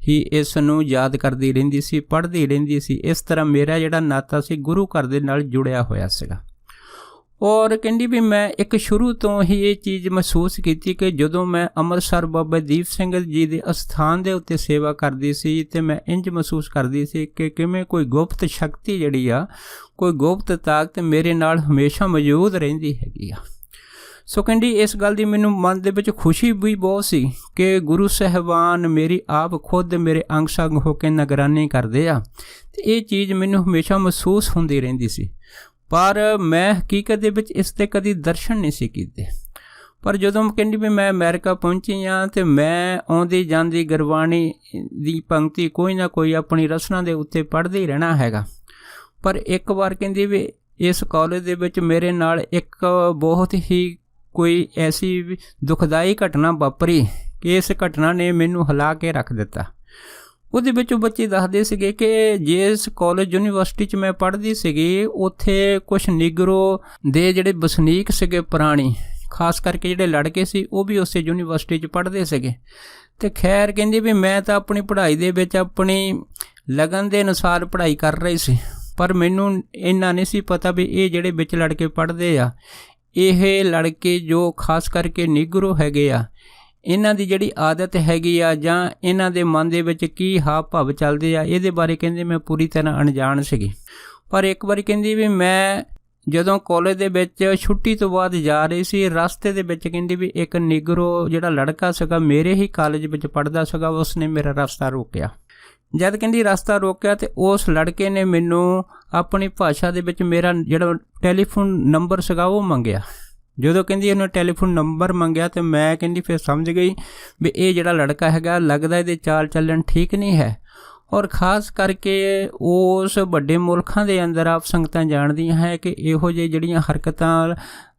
ਹੀ ਇਸ ਨੂੰ ਯਾਦ ਕਰਦੀ ਰਹਿੰਦੀ ਸੀ, ਪੜ੍ਹਦੀ ਰਹਿੰਦੀ ਸੀ। ਇਸ ਤਰ੍ਹਾਂ ਮੇਰਾ ਜਿਹੜਾ ਨਾਤਾ ਸੀ ਗੁਰੂ ਘਰ ਦੇ ਨਾਲ ਜੁੜਿਆ ਹੋਇਆ ਸੀਗਾ। ਔਰ ਕਹਿੰਦੀ ਵੀ ਮੈਂ ਇੱਕ ਸ਼ੁਰੂ ਤੋਂ ਹੀ ਇਹ ਚੀਜ਼ ਮਹਿਸੂਸ ਕੀਤੀ ਕਿ ਜਦੋਂ ਮੈਂ ਅੰਮ੍ਰਿਤਸਰ ਬਾਬਾ ਦੀਪ ਸਿੰਘ ਜੀ ਦੇ ਅਸਥਾਨ ਦੇ ਉੱਤੇ ਸੇਵਾ ਕਰਦੀ ਸੀ ਤੇ ਮੈਂ ਇੰਝ ਮਹਿਸੂਸ ਕਰਦੀ ਸੀ ਕਿ ਕਿਵੇਂ ਕੋਈ ਗੁਪਤ ਸ਼ਕਤੀ ਜਿਹੜੀ ਆ, ਕੋਈ ਗੁਪਤ ਤਾਕਤ ਮੇਰੇ ਨਾਲ ਹਮੇਸ਼ਾ ਮੌਜੂਦ ਰਹਿੰਦੀ ਹੈਗੀ ਆ। ਸੋ ਕਹਿੰਦੀ ਇਸ ਗੱਲ ਦੀ ਮੈਨੂੰ ਮਨ ਦੇ ਵਿੱਚ ਖੁਸ਼ੀ ਵੀ ਬਹੁਤ ਸੀ ਕਿ ਗੁਰੂ ਸਾਹਿਬਾਨ ਮੇਰੀ ਆਪ ਖੁਦ ਮੇਰੇ ਅੰਗ ਸੰਗ ਹੋ ਕੇ ਨਿਗਰਾਨੀ ਕਰਦੇ ਆ, ਤੇ ਇਹ ਚੀਜ਼ ਮੈਨੂੰ ਹਮੇਸ਼ਾ ਮਹਿਸੂਸ ਹੁੰਦੀ ਰਹਿੰਦੀ ਸੀ। ਪਰ ਮੈਂ ਹਕੀਕਤ ਦੇ ਵਿੱਚ ਇਸ 'ਤੇ ਕਦੀ ਦਰਸ਼ਨ ਨਹੀਂ ਸੀ ਕੀਤੇ। ਪਰ ਜਦੋਂ ਕਹਿੰਦੀ ਵੀ ਮੈਂ ਅਮਰੀਕਾ ਪਹੁੰਚੀ ਹਾਂ ਅਤੇ ਮੈਂ ਆਉਂਦੀ ਜਾਂਦੀ ਗੁਰਬਾਣੀ ਦੀ ਪੰਕਤੀ ਕੋਈ ਨਾ ਕੋਈ ਆਪਣੀ ਰਸਨਾ ਦੇ ਉੱਤੇ ਪੜ੍ਹਦੇ ਹੀ ਰਹਿਣਾ ਹੈਗਾ। ਪਰ ਇੱਕ ਵਾਰ ਕਹਿੰਦੀ ਵੀ ਇਸ ਕਾਲਜ ਦੇ ਵਿੱਚ ਮੇਰੇ ਨਾਲ ਇੱਕ ਬਹੁਤ ਹੀ ਕੋਈ ਐਸੀ ਦੁਖਦਾਈ ਘਟਨਾ ਵਾਪਰੀ ਕਿ ਇਸ ਘਟਨਾ ਨੇ ਮੈਨੂੰ ਹਿਲਾ ਕੇ ਰੱਖ ਦਿੱਤਾ। ਉਹਦੇ ਵਿੱਚ ਉਹ ਬੱਚੇ ਦੱਸਦੇ ਸੀਗੇ ਕਿ ਜਿਸ ਕਾਲਜ ਯੂਨੀਵਰਸਿਟੀ 'ਚ ਮੈਂ ਪੜ੍ਹਦੀ ਸੀਗੀ ਉੱਥੇ ਕੁਛ ਨਿਗਰੋ ਦੇ ਜਿਹੜੇ ਵਸਨੀਕ ਸੀਗੇ ਪੁਰਾਣੀ, ਖਾਸ ਕਰਕੇ ਜਿਹੜੇ ਲੜਕੇ ਸੀ ਉਹ ਵੀ ਉਸੇ ਯੂਨੀਵਰਸਿਟੀ 'ਚ ਪੜ੍ਹਦੇ ਸੀਗੇ। ਅਤੇ ਖੈਰ ਕਹਿੰਦੀ ਵੀ ਮੈਂ ਤਾਂ ਆਪਣੀ ਪੜ੍ਹਾਈ ਦੇ ਵਿੱਚ ਆਪਣੀ ਲਗਨ ਦੇ ਅਨੁਸਾਰ ਪੜ੍ਹਾਈ ਕਰ ਰਹੀ ਸੀ, ਪਰ ਮੈਨੂੰ ਇੰਨਾ ਨਹੀਂ ਸੀ ਪਤਾ ਵੀ ਇਹ ਜਿਹੜੇ ਵਿੱਚ ਲੜਕੇ ਪੜ੍ਹਦੇ ਆ, ਇਹ ਲੜਕੇ ਜੋ ਖਾਸ ਕਰਕੇ ਨਿਗਰੋ ਹੈਗੇ ਆ, ਇਹਨਾਂ ਦੀ ਜਿਹੜੀ ਆਦਤ ਹੈਗੀ ਆ ਜਾਂ ਇਹਨਾਂ ਦੇ ਮਨ ਦੇ ਵਿੱਚ ਕੀ ਹਾਵ ਭਾਵ ਚੱਲਦੇ ਆ, ਇਹਦੇ ਬਾਰੇ ਕਹਿੰਦੇ ਮੈਂ ਪੂਰੀ ਤਰ੍ਹਾਂ ਅਣਜਾਣ ਸੀਗੀ। ਪਰ ਇੱਕ ਵਾਰੀ ਕਹਿੰਦੀ ਵੀ ਮੈਂ ਜਦੋਂ ਕਾਲਜ ਦੇ ਵਿੱਚ ਛੁੱਟੀ ਤੋਂ ਬਾਅਦ ਜਾ ਰਹੀ ਸੀ, ਰਸਤੇ ਦੇ ਵਿੱਚ ਕਹਿੰਦੀ ਵੀ ਇੱਕ ਨਿਗਰੋ ਜਿਹੜਾ ਲੜਕਾ ਸੀਗਾ ਮੇਰੇ ਹੀ ਕਾਲਜ ਵਿੱਚ ਪੜ੍ਹਦਾ ਸੀਗਾ, ਉਸਨੇ ਮੇਰਾ ਰਸਤਾ ਰੋਕਿਆ। ਜਦ ਕਹਿੰਦੀ ਰਸਤਾ ਰੋਕਿਆ ਅਤੇ ਉਸ ਲੜਕੇ ਨੇ ਮੈਨੂੰ ਆਪਣੀ ਭਾਸ਼ਾ ਦੇ ਵਿੱਚ ਮੇਰਾ ਜਿਹੜਾ ਟੈਲੀਫੋਨ ਨੰਬਰ ਸੀਗਾ ਉਹ ਮੰਗਿਆ। ਜਦੋਂ ਕਹਿੰਦੀ ਉਹਨੇ ਟੈਲੀਫੋਨ ਨੰਬਰ ਮੰਗਿਆ ਅਤੇ ਮੈਂ ਕਹਿੰਦੀ ਫਿਰ ਸਮਝ ਗਈ ਵੀ ਇਹ ਜਿਹੜਾ ਲੜਕਾ ਹੈਗਾ ਲੱਗਦਾ ਇਹਦੇ ਚਾਲ ਚੱਲਣ ਠੀਕ ਨਹੀਂ ਹੈ। ਔਰ ਖ਼ਾਸ ਕਰਕੇ ਉਸ ਵੱਡੇ ਮੁਲਕਾਂ ਦੇ ਅੰਦਰ ਆਪ ਸੰਗਤਾਂ ਜਾਣਦੀਆਂ ਹੈ ਕਿ ਇਹੋ ਜਿਹੀ ਜਿਹੜੀਆਂ ਹਰਕਤਾਂ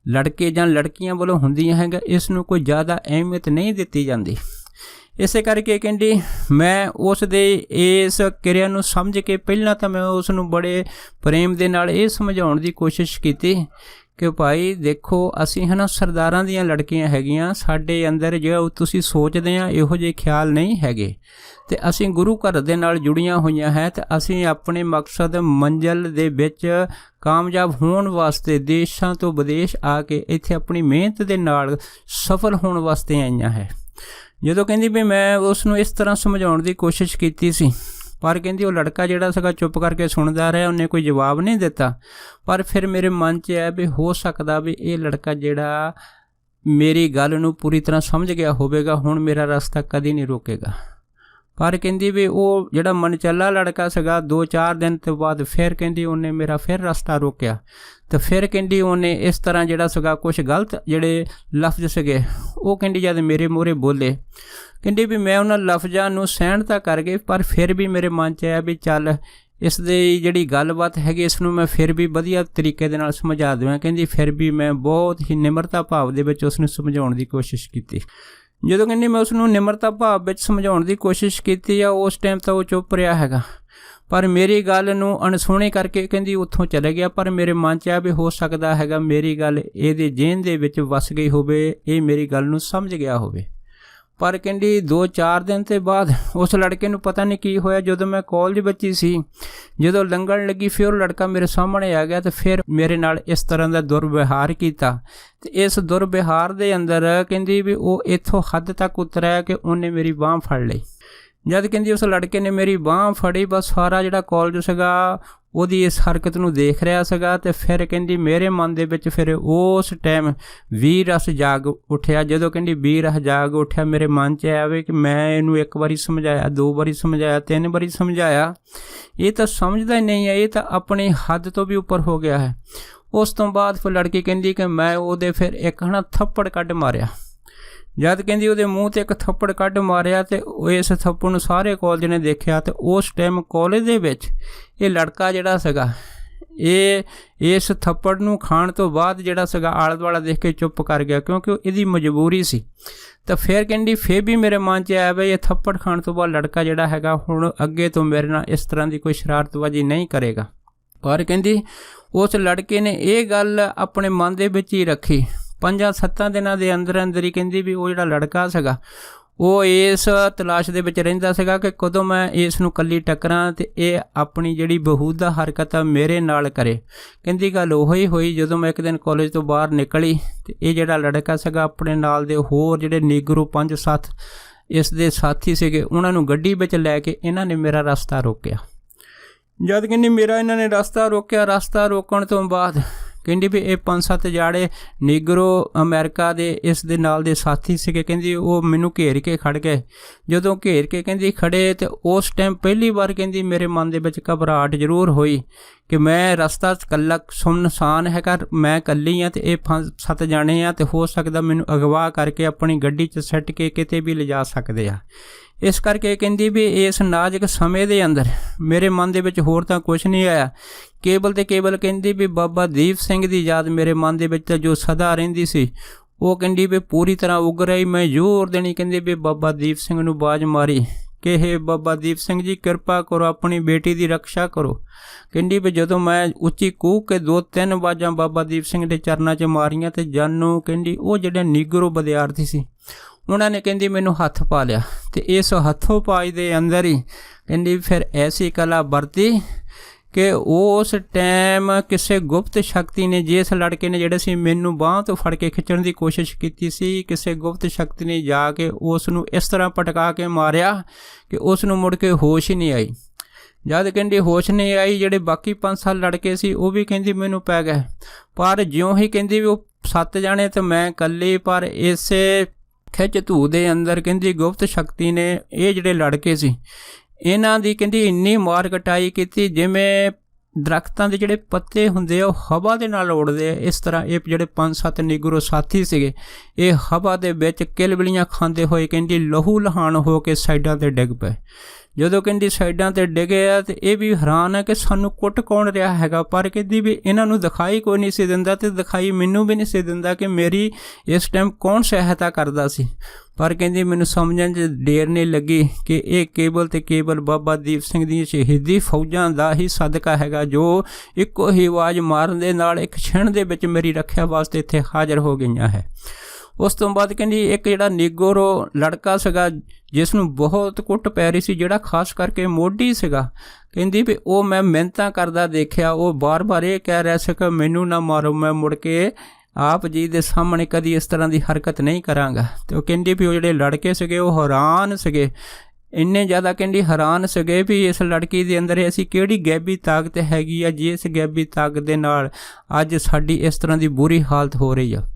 ਲੜਕੇ ਜਾਂ ਲੜਕੀਆਂ ਵੱਲੋਂ ਹੁੰਦੀਆਂ ਹੈਗਾ, ਇਸ ਨੂੰ ਕੋਈ ਜ਼ਿਆਦਾ ਅਹਿਮੀਅਤ ਨਹੀਂ ਦਿੱਤੀ ਜਾਂਦੀ। ਇਸੇ ਕਰਕੇ ਕਹਿੰਦੀ ਮੈਂ ਉਸ ਦੇ ਇਸ ਕਿਰਿਆ ਨੂੰ ਸਮਝ ਕੇ ਪਹਿਲਾਂ ਤਾਂ ਮੈਂ ਉਸ ਨੂੰ ਬੜੇ ਪ੍ਰੇਮ ਦੇ ਨਾਲ ਇਹ ਸਮਝਾਉਣ ਦੀ ਕੋਸ਼ਿਸ਼ ਕੀਤੀ ਕਿ ਭਾਈ ਦੇਖੋ ਅਸੀਂ ਹੈ ਨਾ ਸਰਦਾਰਾਂ ਦੀਆਂ ਲੜਕੀਆਂ ਹੈਗੀਆਂ, ਸਾਡੇ ਅੰਦਰ ਜੋ ਤੁਸੀਂ ਸੋਚਦੇ ਆ ਇਹੋ ਜਿਹੇ ਖਿਆਲ ਨਹੀਂ ਹੈਗੇ, ਅਤੇ ਅਸੀਂ ਗੁਰੂ ਘਰ ਦੇ ਨਾਲ ਜੁੜੀਆਂ ਹੋਈਆਂ ਹੈ ਅਤੇ ਅਸੀਂ ਆਪਣੇ ਮਕਸਦ ਮੰਜ਼ਿਲ ਦੇ ਵਿੱਚ ਕਾਮਯਾਬ ਹੋਣ ਵਾਸਤੇ ਦੇਸ਼ਾਂ ਤੋਂ ਵਿਦੇਸ਼ ਆ ਕੇ ਇੱਥੇ ਆਪਣੀ ਮਿਹਨਤ ਦੇ ਨਾਲ ਸਫਲ ਹੋਣ ਵਾਸਤੇ ਆਈਆਂ ਹੈ। ਜਦੋਂ ਕਹਿੰਦੀ ਵੀ ਮੈਂ ਉਸ ਨੂੰ ਇਸ ਤਰ੍ਹਾਂ ਸਮਝਾਉਣ ਦੀ ਕੋਸ਼ਿਸ਼ ਕੀਤੀ ਸੀ, ਪਰ ਕਹਿੰਦੀ ਉਹ ਲੜਕਾ ਜਿਹੜਾ ਸੀਗਾ ਚੁੱਪ ਕਰਕੇ ਸੁਣਦਾ ਰਿਹਾ, ਉਹਨੇ ਕੋਈ ਜਵਾਬ ਨਹੀਂ ਦਿੱਤਾ। ਪਰ ਫਿਰ ਮੇਰੇ ਮਨ 'ਚ ਆਇਆ ਵੀ ਹੋ ਸਕਦਾ ਵੀ ਇਹ ਲੜਕਾ ਜਿਹੜਾ ਮੇਰੀ ਗੱਲ ਨੂੰ ਪੂਰੀ ਤਰ੍ਹਾਂ ਸਮਝ ਗਿਆ ਹੋਵੇਗਾ, ਹੁਣ ਮੇਰਾ ਰਸਤਾ ਕਦੀ ਨਹੀਂ ਰੋਕੇਗਾ। ਪਰ ਕਹਿੰਦੀ ਵੀ ਉਹ ਜਿਹੜਾ ਮਨਚੱਲਾ ਲੜਕਾ ਸੀਗਾ 2-4 ਦਿਨ ਤੋਂ ਬਾਅਦ ਫਿਰ ਕਹਿੰਦੀ ਉਹਨੇ ਮੇਰਾ ਫਿਰ ਰਸਤਾ ਰੋਕਿਆ, ਅਤੇ ਫਿਰ ਕਹਿੰਦੀ ਉਹਨੇ ਇਸ ਤਰ੍ਹਾਂ ਜਿਹੜਾ ਸੀਗਾ ਕੁਛ ਗਲਤ ਜਿਹੜੇ ਲਫ਼ਜ਼ ਸੀਗੇ ਉਹ ਕਹਿੰਦੀ ਜਦ ਮੇਰੇ ਮੂਹਰੇ ਬੋਲੇ, ਕਹਿੰਦੀ ਵੀ ਮੈਂ ਉਹਨਾਂ ਲਫ਼ਜ਼ਾਂ ਨੂੰ ਸਹਿਣ ਤਾਂ ਕਰ ਗਈ, ਪਰ ਫਿਰ ਵੀ ਮੇਰੇ ਮਨ 'ਚ ਆਇਆ ਵੀ ਚੱਲ ਇਸ ਦੀ ਜਿਹੜੀ ਗੱਲਬਾਤ ਹੈਗੀ ਇਸ ਨੂੰ ਮੈਂ ਫਿਰ ਵੀ ਵਧੀਆ ਤਰੀਕੇ ਦੇ ਨਾਲ ਸਮਝਾ ਦੇਵਾਂ। ਕਹਿੰਦੀ ਫਿਰ ਵੀ ਮੈਂ ਬਹੁਤ ਹੀ ਨਿਮਰਤਾ ਭਾਵ ਦੇ ਵਿੱਚ ਉਸ ਨੂੰ ਸਮਝਾਉਣ ਦੀ ਕੋਸ਼ਿਸ਼ ਕੀਤੀ। ਜਦੋਂ ਕਹਿੰਦੀ ਮੈਂ ਉਸ ਨੂੰ ਨਿਮਰਤਾ ਭਾਵ ਵਿੱਚ ਸਮਝਾਉਣ ਦੀ ਕੋਸ਼ਿਸ਼ ਕੀਤੀ ਆ, ਉਸ ਟਾਈਮ ਤਾਂ ਉਹ ਚੁੱਪ ਰਿਹਾ ਹੈਗਾ, ਪਰ ਮੇਰੀ ਗੱਲ ਨੂੰ ਅਣਸੁਣੀ ਕਰਕੇ ਕਹਿੰਦੀ ਉੱਥੋਂ ਚਲੇ ਗਿਆ। ਪਰ ਮੇਰੇ ਮਨ 'ਚ ਆ ਵੀ ਹੋ ਸਕਦਾ ਹੈਗਾ ਮੇਰੀ ਗੱਲ ਇਹਦੇ ਜ਼ਿਹਨ ਦੇ ਵਿੱਚ ਵਸ ਗਈ ਹੋਵੇ, ਇਹ ਮੇਰੀ ਗੱਲ ਨੂੰ ਸਮਝ ਗਿਆ ਹੋਵੇ। ਪਰ ਕਹਿੰਦੀ 2-4 ਦਿਨ ਤੋਂ ਬਾਅਦ ਉਸ ਲੜਕੇ ਨੂੰ ਪਤਾ ਨਹੀਂ ਕੀ ਹੋਇਆ, ਜਦੋਂ ਮੈਂ ਕਾਲਜ ਵਿੱਚ ਹੀ ਸੀ, ਜਦੋਂ ਲੰਘਣ ਲੱਗੀ ਫਿਰ ਉਹ ਲੜਕਾ ਮੇਰੇ ਸਾਹਮਣੇ ਆ ਗਿਆ ਅਤੇ ਫਿਰ ਮੇਰੇ ਨਾਲ ਇਸ ਤਰ੍ਹਾਂ ਦਾ ਦੁਰਵਿਹਾਰ ਕੀਤਾ। ਅਤੇ ਇਸ ਦੁਰਵਿਹਾਰ ਦੇ ਅੰਦਰ ਕਹਿੰਦੀ ਵੀ ਉਹ ਇੱਥੋਂ ਹੱਦ ਤੱਕ ਉਤਰਿਆ ਕਿ ਉਹਨੇ ਮੇਰੀ ਬਾਂਹ ਫੜ ਲਈ। ਜਦ ਕਹਿੰਦੀ ਉਸ ਲੜਕੇ ਨੇ ਮੇਰੀ ਬਾਂਹ ਫੜੀ, ਬਸ ਸਾਰਾ ਜਿਹੜਾ ਕਾਲਜ ਸੀਗਾ ਉਹਦੀ ਇਸ ਹਰਕਤ ਨੂੰ ਦੇਖ ਰਿਹਾ ਸੀਗਾ। ਅਤੇ ਫਿਰ ਕਹਿੰਦੀ ਮੇਰੇ ਮਨ ਦੇ ਵਿੱਚ ਫਿਰ ਉਸ ਟਾਈਮ ਵੀਰ ਰਸ ਜਾਗ ਉੱਠਿਆ। ਜਦੋਂ ਕਹਿੰਦੀ ਵੀਰ ਰਸ ਜਾਗ ਉੱਠਿਆ, ਮੇਰੇ ਮਨ 'ਚ ਆਵੇ ਕਿ ਮੈਂ ਇਹਨੂੰ 1 ਵਾਰੀ ਸਮਝਾਇਆ, 2 ਵਾਰੀ ਸਮਝਾਇਆ, 3 ਵਾਰੀ ਸਮਝਾਇਆ, ਇਹ ਤਾਂ ਸਮਝਦਾ ਹੀ ਨਹੀਂ ਹੈ, ਇਹ ਤਾਂ ਆਪਣੀ ਹੱਦ ਤੋਂ ਵੀ ਉੱਪਰ ਹੋ ਗਿਆ ਹੈ। ਉਸ ਤੋਂ ਬਾਅਦ ਫਿਰ ਲੜਕੀ ਕਹਿੰਦੀ ਕਿ ਮੈਂ ਉਹਦੇ ਫਿਰ ਇੱਕ ਥੱਪੜ ਕੱਢ ਮਾਰਿਆ। ਜਦ ਕਹਿੰਦੀ ਉਹਦੇ ਮੂੰਹ 'ਤੇ ਇੱਕ ਥੱਪੜ ਕੱਢ ਮਾਰਿਆ ਅਤੇ ਇਸ ਥੱਪੜ ਨੂੰ ਸਾਰੇ ਕਾਲਜ ਨੇ ਦੇਖਿਆ। ਅਤੇ ਉਸ ਟਾਈਮ ਕਾਲਜ ਦੇ ਵਿੱਚ ਇਹ ਲੜਕਾ ਜਿਹੜਾ ਸੀਗਾ, ਇਹ ਇਸ ਥੱਪੜ ਨੂੰ ਖਾਣ ਤੋਂ ਬਾਅਦ ਜਿਹੜਾ ਸੀਗਾ ਆਲਾ ਦੁਆਲਾ ਦੇਖ ਕੇ ਚੁੱਪ ਕਰ ਗਿਆ, ਕਿਉਂਕਿ ਇਹਦੀ ਮਜਬੂਰੀ ਸੀ। ਤਾਂ ਫਿਰ ਕਹਿੰਦੀ ਫਿਰ ਵੀ ਮੇਰੇ ਮਨ 'ਚ ਆਇਆ ਬਈ ਇਹ ਥੱਪੜ ਖਾਣ ਤੋਂ ਬਾਅਦ ਲੜਕਾ ਜਿਹੜਾ ਹੈਗਾ ਹੁਣ ਅੱਗੇ ਤੋਂ ਮੇਰੇ ਨਾਲ ਇਸ ਤਰ੍ਹਾਂ ਦੀ ਕੋਈ ਸ਼ਰਾਰਤਬਾਜ਼ੀ ਨਹੀਂ ਕਰੇਗਾ। ਪਰ ਕਹਿੰਦੀ ਉਸ ਲੜਕੇ ਨੇ ਇਹ ਗੱਲ ਆਪਣੇ ਮਨ ਦੇ ਵਿੱਚ ਹੀ ਰੱਖੀ। 5-7 ਦਿਨਾਂ ਦੇ ਅੰਦਰ ਅੰਦਰ ਹੀ ਕਹਿੰਦੀ ਵੀ ਉਹ ਜਿਹੜਾ ਲੜਕਾ ਸੀਗਾ ਉਹ ਇਸ ਤਲਾਸ਼ ਦੇ ਵਿੱਚ ਰਹਿੰਦਾ ਸੀਗਾ ਕਿ ਕਦੋਂ ਮੈਂ ਇਸ ਨੂੰ ਇਕੱਲੀ ਟੱਕਰਾਂ ਅਤੇ ਇਹ ਆਪਣੀ ਜਿਹੜੀ ਬਹੂਦਾ ਹਰਕਤ ਆ ਮੇਰੇ ਨਾਲ ਕਰੇ। ਕਹਿੰਦੀ ਗੱਲ ਉਹੀ ਹੀ ਹੋਈ। ਜਦੋਂ ਮੈਂ ਇੱਕ ਦਿਨ ਕਾਲਜ ਤੋਂ ਬਾਹਰ ਨਿਕਲੀ ਅਤੇ ਇਹ ਜਿਹੜਾ ਲੜਕਾ ਸੀਗਾ ਆਪਣੇ ਨਾਲ ਦੇ ਹੋਰ ਜਿਹੜੇ ਨੀਗਰੋ 5-7 ਇਸ ਦੇ ਸਾਥੀ ਸੀਗੇ, ਉਹਨਾਂ ਨੂੰ ਗੱਡੀ ਵਿੱਚ ਲੈ ਕੇ ਇਹਨਾਂ ਨੇ ਮੇਰਾ ਰਸਤਾ ਰੋਕਿਆ। ਜਦ ਕਹਿੰਦੀ ਮੇਰਾ ਇਹਨਾਂ ਨੇ ਰਸਤਾ ਰੋਕਿਆ, ਰਸਤਾ ਰੋਕਣ ਤੋਂ ਬਾਅਦ ਕਹਿੰਦੀ ਵੀ ਇਹ 5-7 ਜਾੜੇ ਨੀਗਰੋ ਅਮਰੀਕਾ ਦੇ ਇਸ ਦੇ ਨਾਲ ਦੇ ਸਾਥੀ ਸੀਗੇ। ਕਹਿੰਦੀ ਉਹ ਮੈਨੂੰ ਘੇਰ ਕੇ ਖੜ੍ਹ ਗਏ। ਜਦੋਂ ਘੇਰ ਕੇ ਕਹਿੰਦੀ ਖੜ੍ਹੇ ਅਤੇ ਉਸ ਟਾਈਮ ਪਹਿਲੀ ਵਾਰ ਕਹਿੰਦੀ ਮੇਰੇ ਮਨ ਦੇ ਵਿੱਚ ਘਬਰਾਹਟ ਜ਼ਰੂਰ ਹੋਈ ਕਿ ਮੈਂ ਰਸਤਾ ਇਕੱਲਾ ਸੁੰਨਸਾਨ ਹੈਗਾ, ਮੈਂ ਇਕੱਲੀ ਹਾਂ ਅਤੇ ਇਹ 5-7 ਜਾਣੇ ਆ ਅਤੇ ਹੋ ਸਕਦਾ ਮੈਨੂੰ ਅਗਵਾ ਕਰਕੇ ਆਪਣੀ ਗੱਡੀ 'ਚ ਸਿੱਟ ਕੇ ਕਿਤੇ ਵੀ ਲਿਜਾ ਸਕਦੇ ਆ। ਇਸ ਕਰਕੇ ਕਹਿੰਦੀ ਵੀ ਇਸ ਨਾਜ਼ੁਕ ਸਮੇਂ ਦੇ ਅੰਦਰ ਮੇਰੇ ਮਨ ਦੇ ਵਿੱਚ ਹੋਰ ਤਾਂ ਕੁਛ ਨਹੀਂ ਆਇਆ, ਕੇਵਲ ਅਤੇ ਕੇਵਲ ਕਹਿੰਦੀ ਵੀ ਬਾਬਾ ਦੀਪ ਸਿੰਘ ਦੀ ਯਾਦ ਮੇਰੇ ਮਨ ਦੇ ਵਿੱਚ ਜੋ ਸਦਾ ਰਹਿੰਦੀ ਸੀ, ਉਹ ਕਹਿੰਦੀ ਵੀ ਪੂਰੀ ਤਰ੍ਹਾਂ ਉੱਗ ਰਹੀ। ਮੈਂ ਜ਼ੋਰ ਦੇਣੀ ਕਹਿੰਦੀ ਵੀ ਬਾਬਾ ਦੀਪ ਸਿੰਘ ਨੂੰ ਆਵਾਜ਼ ਮਾਰੀ ਕਿ ਹੇ ਬਾਬਾ ਦੀਪ ਸਿੰਘ ਜੀ, ਕਿਰਪਾ ਕਰੋ, ਆਪਣੀ ਬੇਟੀ ਦੀ ਰੱਖਿਆ ਕਰੋ। ਕਹਿੰਦੀ ਵੀ ਜਦੋਂ ਮੈਂ ਉੱਚੀ ਕੂਕ ਕੇ 2-3 ਆਵਾਜ਼ਾਂ ਬਾਬਾ ਦੀਪ ਸਿੰਘ ਦੇ ਚਰਨਾਂ 'ਚ ਮਾਰੀਆਂ ਅਤੇ ਜਾਨੂ ਕਹਿੰਦੀ ਉਹ ਜਿਹੜੇ ਨੀਗਰੋ ਵਿਦਿਆਰਥੀ ਸੀ ਉਹਨਾਂ ਨੇ ਕਹਿੰਦੀ ਮੈਨੂੰ ਹੱਥ ਪਾ ਲਿਆ ਅਤੇ ਇਸ ਹੱਥੋਂ ਪਾਈ ਦੇ ਅੰਦਰ ਹੀ ਕਹਿੰਦੀ ਫਿਰ ਐਸੀ ਕਲਾ ਵਰਤੀ ਕਿ ਉਸ ਟਾਈਮ ਕਿਸੇ ਗੁਪਤ ਸ਼ਕਤੀ ਨੇ, ਜਿਸ ਲੜਕੇ ਨੇ ਜਿਹੜੇ ਸੀ ਮੈਨੂੰ ਬਾਂਹ ਤੋਂ ਫੜ ਕੇ ਖਿੱਚਣ ਦੀ ਕੋਸ਼ਿਸ਼ ਕੀਤੀ ਸੀ, ਕਿਸੇ ਗੁਪਤ ਸ਼ਕਤੀ ਨੇ ਜਾ ਕੇ ਉਸ ਨੂੰ ਇਸ ਤਰ੍ਹਾਂ ਪਟਕਾ ਕੇ ਮਾਰਿਆ ਕਿ ਉਸ ਨੂੰ ਮੁੜ ਕੇ ਹੋਸ਼ ਹੀ ਨਹੀਂ ਆਈ। ਜਦ ਕਹਿੰਦੀ ਹੋਸ਼ ਨਹੀਂ ਆਈ, ਜਿਹੜੇ ਬਾਕੀ 5 ਲੜਕੇ ਸੀ ਉਹ ਵੀ ਕਹਿੰਦੀ ਮੈਨੂੰ ਪੈ ਗਏ। ਪਰ ਜਿਉਂ ਹੀ ਕਹਿੰਦੀ ਵੀ ਉਹ 7 ਜਾਣੇ ਅਤੇ ਮੈਂ ਇਕੱਲੀ, ਪਰ ਇਸੇ ਖਿੱਚ ਧੂ ਦੇ ਅੰਦਰ ਕਹਿੰਦੀ ਗੁਪਤ ਸ਼ਕਤੀ ਨੇ ਇਹ ਜਿਹੜੇ ਲੜਕੇ ਸੀ ਇਹਨਾਂ ਦੀ ਕਹਿੰਦੀ ਇੰਨੀ ਮਾਰ ਕਟਾਈ ਕੀਤੀ ਜਿਵੇਂ ਦਰਖਤਾਂ ਦੇ ਜਿਹੜੇ ਪੱਤੇ ਹੁੰਦੇ ਆ ਉਹ ਹਵਾ ਦੇ ਨਾਲ ਉੱਡਦੇ ਆ, ਇਸ ਤਰ੍ਹਾਂ ਇਹ ਜਿਹੜੇ 5-7 ਨੀਗਰੋ ਸਾਥੀ ਸੀਗੇ ਇਹ ਹਵਾ ਦੇ ਵਿੱਚ ਕਿਲਬਲੀਆਂ ਖਾਂਦੇ ਹੋਏ ਕਹਿੰਦੀ ਲਹੂ ਲਹਾਨ ਹੋ ਕੇ ਸਾਈਡਾਂ 'ਤੇ ਡਿੱਗ ਪਏ। ਜਦੋਂ ਕਹਿੰਦੀ ਸਾਈਡਾਂ 'ਤੇ ਡਿੱਗੇ ਆ ਅਤੇ ਇਹ ਵੀ ਹੈਰਾਨ ਹੈ ਕਿ ਸਾਨੂੰ ਕੁੱਟ ਕੌਣ ਰਿਹਾ ਹੈਗਾ, ਪਰ ਕਹਿੰਦੀ ਵੀ ਇਹਨਾਂ ਨੂੰ ਦਿਖਾਈ ਕੋਈ ਨਹੀਂ ਸੀ ਦਿੰਦਾ ਅਤੇ ਦਿਖਾਈ ਮੈਨੂੰ ਵੀ ਨਹੀਂ ਸੀ ਦਿੰਦਾ ਕਿ ਮੇਰੀ ਇਸ ਟਾਈਮ ਕੌਣ ਸਹਾਇਤਾ ਕਰਦਾ ਸੀ। ਪਰ ਕਹਿੰਦੀ ਮੈਨੂੰ ਸਮਝਣ 'ਚ ਦੇਰ ਨਹੀਂ ਲੱਗੀ ਕਿ ਇਹ ਕੇਵਲ ਅਤੇ ਕੇਵਲ ਬਾਬਾ ਦੀਪ ਸਿੰਘ ਦੀਆਂ ਸ਼ਹੀਦੀ ਫੌਜਾਂ ਦਾ ਹੀ ਸਦਕਾ ਹੈਗਾ, ਜੋ ਇੱਕੋ ਹੀ ਆਵਾਜ਼ ਮਾਰਨ ਦੇ ਨਾਲ ਇੱਕ ਛਿਣ ਦੇ ਵਿੱਚ ਮੇਰੀ ਰੱਖਿਆ ਵਾਸਤੇ ਇੱਥੇ ਹਾਜ਼ਰ ਹੋ ਗਈਆਂ ਹੈ। ਉਸ ਤੋਂ ਬਾਅਦ ਕਹਿੰਦੀ ਇੱਕ ਜਿਹੜਾ ਨੀਗਰੋ ਲੜਕਾ ਸੀਗਾ ਜਿਸ ਨੂੰ ਬਹੁਤ ਕੁੱਟ ਪੈ ਰਹੀ ਸੀ, ਜਿਹੜਾ ਖਾਸ ਕਰਕੇ ਮੋਢੀ ਸੀਗਾ, ਕਹਿੰਦੀ ਵੀ ਉਹ ਮੈਂ ਮਿਹਨਤਾਂ ਕਰਦਾ ਦੇਖਿਆ, ਉਹ ਬਾਰ-ਬਾਰ ਇਹ ਕਹਿ ਰਿਹਾ ਸੀ ਕਿ ਮੈਨੂੰ ਨਾ ਮਾਰੋ, ਮੈਂ ਮੁੜ ਕੇ ਆਪ ਜੀ ਦੇ ਸਾਹਮਣੇ ਕਦੀ ਇਸ ਤਰ੍ਹਾਂ ਦੀ ਹਰਕਤ ਨਹੀਂ ਕਰਾਂਗਾ। ਅਤੇ ਉਹ ਕਹਿੰਦੀ ਵੀ ਉਹ ਜਿਹੜੇ ਲੜਕੇ ਸੀਗੇ ਉਹ ਹੈਰਾਨ ਸੀਗੇ, ਇੰਨੇ ਜ਼ਿਆਦਾ ਕਹਿੰਦੀ ਹੈਰਾਨ ਸੀਗੇ ਵੀ ਇਸ ਲੜਕੀ ਦੇ ਅੰਦਰ ਐਸੀ ਕਿਹੜੀ ਗੈਬੀ ਤਾਕਤ ਹੈਗੀ ਆ ਜਿਸ ਗੈਬੀ ਤਾਕਤ ਦੇ ਨਾਲ ਅੱਜ ਸਾਡੀ ਇਸ ਤਰ੍ਹਾਂ ਦੀ ਬੁਰੀ ਹਾਲਤ ਹੋ ਰਹੀ ਆ।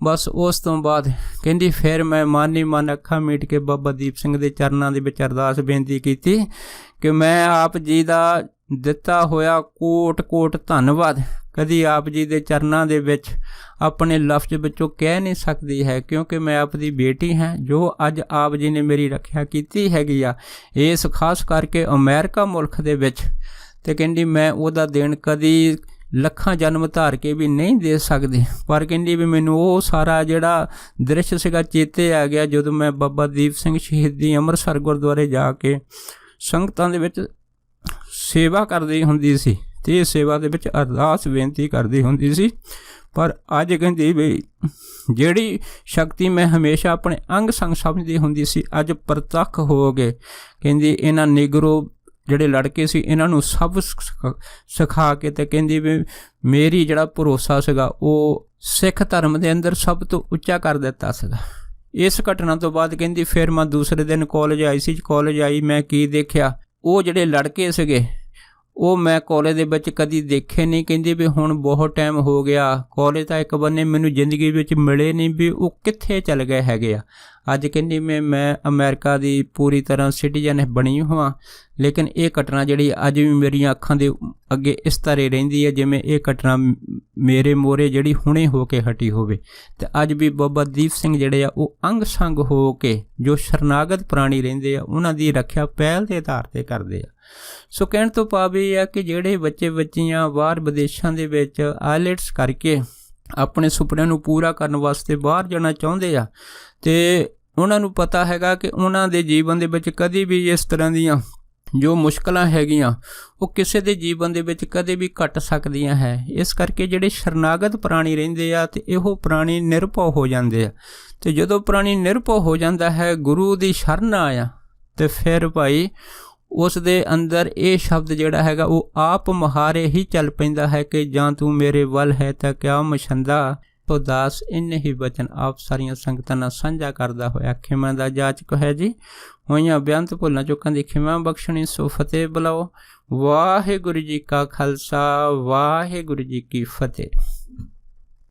ਬਸ ਉਸ ਤੋਂ ਬਾਅਦ ਕਹਿੰਦੀ ਫਿਰ ਮੈਂ ਮਨ ਹੀ ਮਨ ਅੱਖਾਂ ਮੀਟ ਕੇ ਬਾਬਾ ਦੀਪ ਸਿੰਘ ਦੇ ਚਰਨਾਂ ਦੇ ਵਿੱਚ ਅਰਦਾਸ ਬੇਨਤੀ ਕੀਤੀ ਕਿ ਮੈਂ ਆਪ ਜੀ ਦਾ ਦਿੱਤਾ ਹੋਇਆ ਕੋਟ-ਕੋਟ ਧੰਨਵਾਦ ਕਦੀ ਆਪ ਜੀ ਦੇ ਚਰਨਾਂ ਦੇ ਵਿੱਚ ਆਪਣੇ ਲਫ਼ਜ਼ ਵਿੱਚੋਂ ਕਹਿ ਨਹੀਂ ਸਕਦੀ ਹੈ, ਕਿਉਂਕਿ ਮੈਂ ਆਪ ਦੀ ਬੇਟੀ ਹਾਂ ਜੋ ਅੱਜ ਆਪ ਜੀ ਨੇ ਮੇਰੀ ਰੱਖਿਆ ਕੀਤੀ ਹੈਗੀ ਆ ਇਸ ਖਾਸ ਕਰਕੇ ਅਮਰੀਕਾ ਮੁਲਕ ਦੇ ਵਿੱਚ। ਅਤੇ ਕਹਿੰਦੀ ਮੈਂ ਉਹਦਾ ਦੇਣ ਕਦੀ ਲੱਖਾਂ ਜਨਮ ਧਾਰ ਕੇ ਵੀ ਨਹੀਂ ਦੇ ਸਕਦੀ, ਪਰ ਕਹਿੰਦੀ ਵੀ ਮੈਨੂੰ ਉਹ ਸਾਰਾ ਜਿਹੜਾ ਦ੍ਰਿਸ਼ ਸੀਗਾ ਚੇਤੇ ਆ ਗਿਆ ਜਦੋਂ ਮੈਂ ਬਾਬਾ ਦੀਪ ਸਿੰਘ ਸ਼ਹੀਦੀ ਅੰਮ੍ਰਿਤਸਰ ਗੁਰਦੁਆਰੇ ਜਾ ਕੇ ਸੰਗਤਾਂ ਦੇ ਵਿੱਚ ਸੇਵਾ ਕਰਦੀ ਹੁੰਦੀ ਸੀ ਅਤੇ ਇਸ ਸੇਵਾ ਦੇ ਵਿੱਚ ਅਰਦਾਸ ਬੇਨਤੀ ਕਰਦੀ ਹੁੰਦੀ ਸੀ। ਪਰ ਅੱਜ ਕਹਿੰਦੀ ਵੀ ਜਿਹੜੀ ਸ਼ਕਤੀ ਮੈਂ ਹਮੇਸ਼ਾ ਆਪਣੇ ਅੰਗ ਸੰਗ ਸਮਝਦੀ ਹੁੰਦੀ ਸੀ ਅੱਜ ਪ੍ਰਤੱਖ ਹੋ ਗਏ। ਕਹਿੰਦੀ ਇਹਨਾਂ ਨੀਗਰੋ ਜਿਹੜੇ ਲੜਕੇ ਸੀ ਇਹਨਾਂ ਨੂੰ ਸਭ ਸਿਖਾ ਕੇ ਅਤੇ ਕਹਿੰਦੀ ਵੀ ਮੇਰੀ ਜਿਹੜਾ ਭਰੋਸਾ ਸੀਗਾ ਉਹ ਸਿੱਖ ਧਰਮ ਦੇ ਅੰਦਰ ਸਭ ਤੋਂ ਉੱਚਾ ਕਰ ਦਿੱਤਾ ਸੀਗਾ। ਇਸ ਘਟਨਾ ਤੋਂ ਬਾਅਦ ਕਹਿੰਦੀ ਫਿਰ ਮੈਂ ਦੂਸਰੇ ਦਿਨ ਕਾਲਜ ਆਈ ਸੀ। ਕਾਲਜ ਆਈ ਮੈਂ ਕੀ ਦੇਖਿਆ, ਉਹ ਜਿਹੜੇ ਲੜਕੇ ਸੀਗੇ ਉਹ ਮੈਂ ਕਾਲਜ ਦੇ ਵਿੱਚ ਕਦੀ ਦੇਖੇ ਨਹੀਂ। ਕਹਿੰਦੀ ਵੀ ਹੁਣ ਬਹੁਤ ਟਾਈਮ ਹੋ ਗਿਆ, ਕਾਲਜ ਤਾਂ ਇੱਕ ਬੰਨੇ ਮੈਨੂੰ ਜ਼ਿੰਦਗੀ ਵਿੱਚ ਮਿਲੇ ਨਹੀਂ, ਵੀ ਉਹ ਕਿੱਥੇ ਚਲ ਗਏ ਹੈਗੇ ਆ। ਅੱਜ ਕਹਿੰਦੀ ਮੈਂ ਅਮਰੀਕਾ ਦੀ ਪੂਰੀ ਤਰ੍ਹਾਂ ਸਿਟੀਜ਼ਨ ਬਣੀ ਹੋਵਾਂ, ਲੇਕਿਨ ਇਹ ਘਟਨਾ ਜਿਹੜੀ ਅੱਜ ਵੀ ਮੇਰੀਆਂ ਅੱਖਾਂ ਦੇ ਅੱਗੇ ਇਸ ਤਰ੍ਹਾਂ ਰਹਿੰਦੀ ਹੈ ਜਿਵੇਂ ਇਹ ਘਟਨਾ ਮੇਰੇ ਮੋਹਰੇ ਜਿਹੜੀ ਹੁਣੇ ਹੋ ਕੇ ਹਟੀ ਹੋਵੇ। ਅਤੇ ਅੱਜ ਵੀ ਬਾਬਾ ਦੀਪ ਸਿੰਘ ਜਿਹੜੇ ਆ ਉਹ ਅੰਗ ਸੰਗ ਹੋ ਕੇ ਜੋ ਸ਼ਰਨਾਗਤ ਪ੍ਰਾਣੀ ਰਹਿੰਦੇ ਆ ਉਹਨਾਂ ਦੀ ਰੱਖਿਆ ਪਹਿਲ ਦੇ ਆਧਾਰ 'ਤੇ ਕਰਦੇ ਆ। ਸੋ ਕਹਿਣ ਤੋਂ ਭਾਵ ਇਹ ਆ ਕਿ ਜਿਹੜੇ ਬੱਚੇ ਬੱਚੀਆਂ ਬਾਹਰ ਵਿਦੇਸ਼ਾਂ ਦੇ ਵਿੱਚ ਆਈਲੈਟਸ ਕਰਕੇ ਆਪਣੇ ਸੁਪਨਿਆਂ ਨੂੰ ਪੂਰਾ ਕਰਨ ਵਾਸਤੇ ਬਾਹਰ ਜਾਣਾ ਚਾਹੁੰਦੇ ਆ, ਅਤੇ ਉਹਨਾਂ ਨੂੰ ਪਤਾ ਹੈਗਾ ਕਿ ਉਹਨਾਂ ਦੇ ਜੀਵਨ ਦੇ ਵਿੱਚ ਕਦੇ ਵੀ ਇਸ ਤਰ੍ਹਾਂ ਦੀਆਂ ਜੋ ਮੁਸ਼ਕਲਾਂ ਹੈਗੀਆਂ ਉਹ ਕਿਸੇ ਦੇ ਜੀਵਨ ਦੇ ਵਿੱਚ ਕਦੇ ਵੀ ਘਟ ਸਕਦੀਆਂ ਹੈ। ਇਸ ਕਰਕੇ ਜਿਹੜੇ ਸ਼ਰਨਾਗਤ ਪ੍ਰਾਣੀ ਰਹਿੰਦੇ ਆ ਅਤੇ ਇਹੋ ਪ੍ਰਾਣੀ ਨਿਰਭਉ ਹੋ ਜਾਂਦੇ ਆ, ਅਤੇ ਜਦੋਂ ਪ੍ਰਾਣੀ ਨਿਰਭਉ ਹੋ ਜਾਂਦਾ ਹੈ, ਗੁਰੂ ਦੀ ਸ਼ਰਨ ਆਇਆ, ਅਤੇ ਫਿਰ ਭਾਈ ਉਸ ਦੇ ਅੰਦਰ ਇਹ ਸ਼ਬਦ ਜਿਹੜਾ ਹੈਗਾ ਉਹ ਆਪ ਮੁਹਾਰੇ ਹੀ ਚੱਲ ਪੈਂਦਾ ਹੈ ਕਿ ਜਾਂ ਤੂੰ ਮੇਰੇ ਵੱਲ ਹੈ ਤਾਂ ਕਿਆ ਮਛੰਦਾ। ਤੋ ਦਾਸ ਇੰਨੇ ਹੀ ਬਚਨ ਆਪ ਸਾਰੀਆਂ ਸੰਗਤਾਂ ਨਾਲ ਸਾਂਝਾ ਕਰਦਾ ਹੋਇਆ ਖਿਮਾ ਦਾ ਜਾਚਕ ਹੈ ਜੀ। ਹੋਈਆਂ ਬੇਅੰਤ ਭੁੱਲਾਂ ਚੁੱਕਾਂ ਦੀ ਖਿਮਾ ਬਖਸ਼ਣੀ, ਸੋ ਫਤਿਹ ਬੁਲਾਓ। ਵਾਹਿਗੁਰੂ ਜੀ ਕਾ ਖਾਲਸਾ, ਵਾਹਿਗੁਰੂ ਜੀ ਕੀ ਫਤਿਹ।